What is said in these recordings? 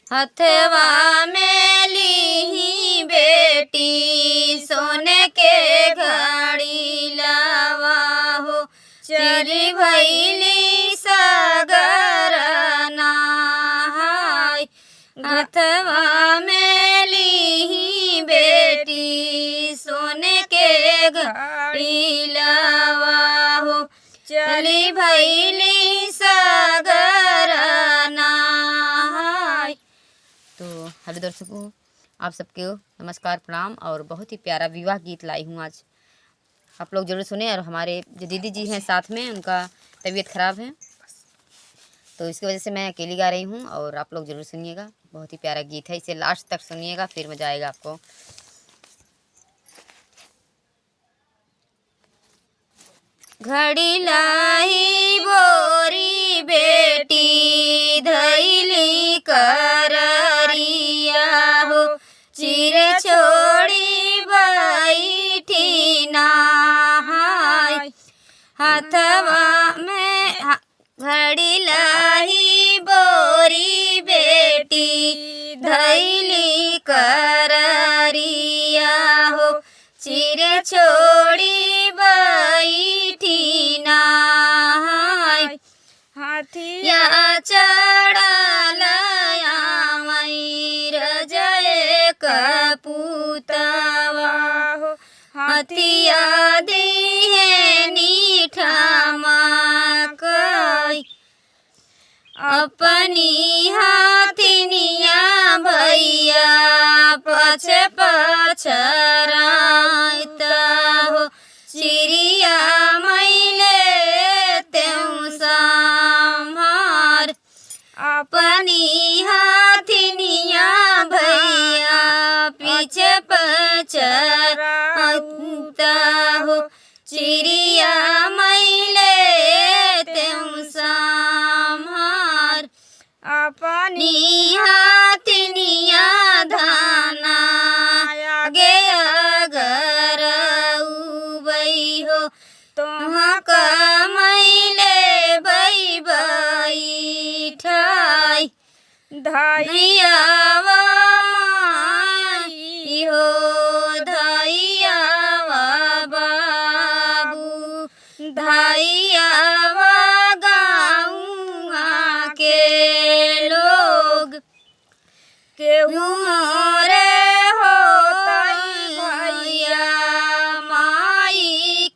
हथवा में लीही बेटी सोने के घड़ी लावा हो, चली भैली सगर नहाय। हथवा में लीही बेटी सोने के घड़ी लावा हो, चली भैली सगर नहाय। तो हेलो दर्शकों, आप सबके नमस्कार प्रणाम और बहुत ही प्यारा विवाह गीत लाई हूँ आज, आप लोग ज़रूर सुने। और हमारे जो दीदी जी हैं साथ में, उनका तबीयत ख़राब है तो इसकी वजह से मैं अकेली गा रही हूँ, और आप लोग ज़रूर सुनिएगा। बहुत ही प्यारा गीत है, इसे लास्ट तक सुनिएगा, फिर मज़ा आएगा आपको। घड़ी लाई बोरी बेटी धैली कररिया हो, चिर छोड़ी बैठी नहाय। हथवा में घड़ी लाई बोरी बेटी धैली कररिया हो, चिर छोड़ी बैठी नहाय। हाथिया चढ़लया रजय कपूतवा हो, हाथिया दिहे नीठमा कई। अपनी हाथिनिया भैया पछ पछराता हो, चिड़िया मैले त्यों संभार। अपनी हाथिनिया भैया पीछे पछराता हो, चिड़िया मैले त्यों संभार। अपनी हाथिनिया धाना आगे अगर उबई हो, तुहाँ कमैले बई बैठाई। धैयावा माई हो धैयावा बाबू, धैयावा गाँव के लोग। केहू मोरे होता भैया माई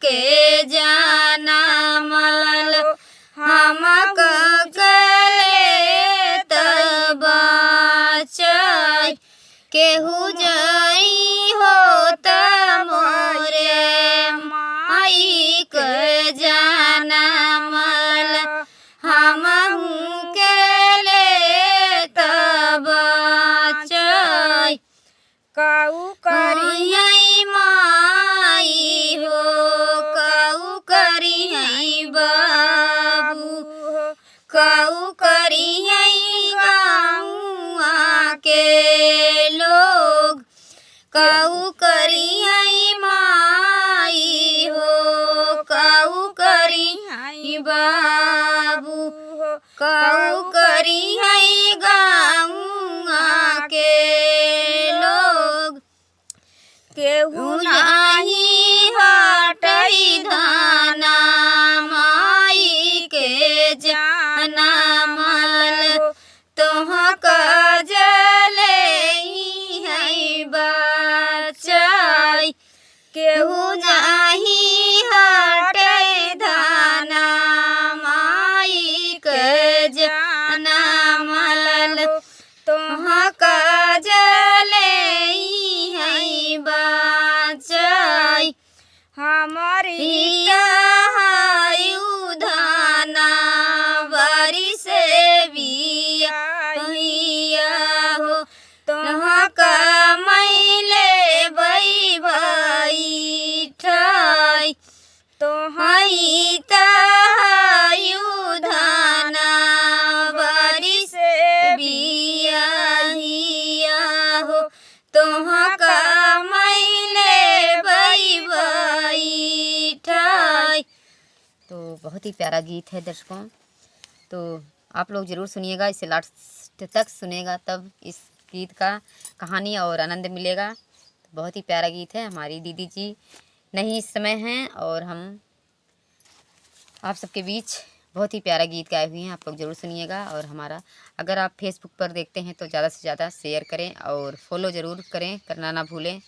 के जाना मल, हम कले तब बचाई। केहू जाई होता मोरे माई के जाना मल, हम केले तब बचाई। काऊ करियई माई हो, काऊ करियई बाबू हो, काऊ करियई गाँव के लोग। काऊ करियई माई हो, काऊ करियई बाबू हो, काऊ करियई गाँव के लोग। केहू नाही हटई धाना माई के जाना मल, तोहाँ कजले है बचाई। केहू नाही हटई धाना माई के जाना मल, तोहाँ कजले है बचाई। हमारी धाना बारी से बिया हो, तोहाँ कमैले बई बैठाई। तोहई धाना बारी से बिया हो, तोहाँ कमैले बई बैठाई। तो बहुत ही प्यारा गीत है दर्शकों, तो आप लोग ज़रूर सुनिएगा, इसे लास्ट अंत तक सुनेगा तब इस गीत का कहानी और आनंद मिलेगा। तो बहुत ही प्यारा गीत है। हमारी दीदी जी नहीं इस समय हैं और हम आप सबके बीच बहुत ही प्यारा गीत गाए हुए हैं, आप लोग ज़रूर सुनिएगा। और हमारा अगर आप फेसबुक पर देखते हैं तो ज़्यादा से ज़्यादा शेयर करें और फॉलो ज़रूर करें, करना ना भूलें।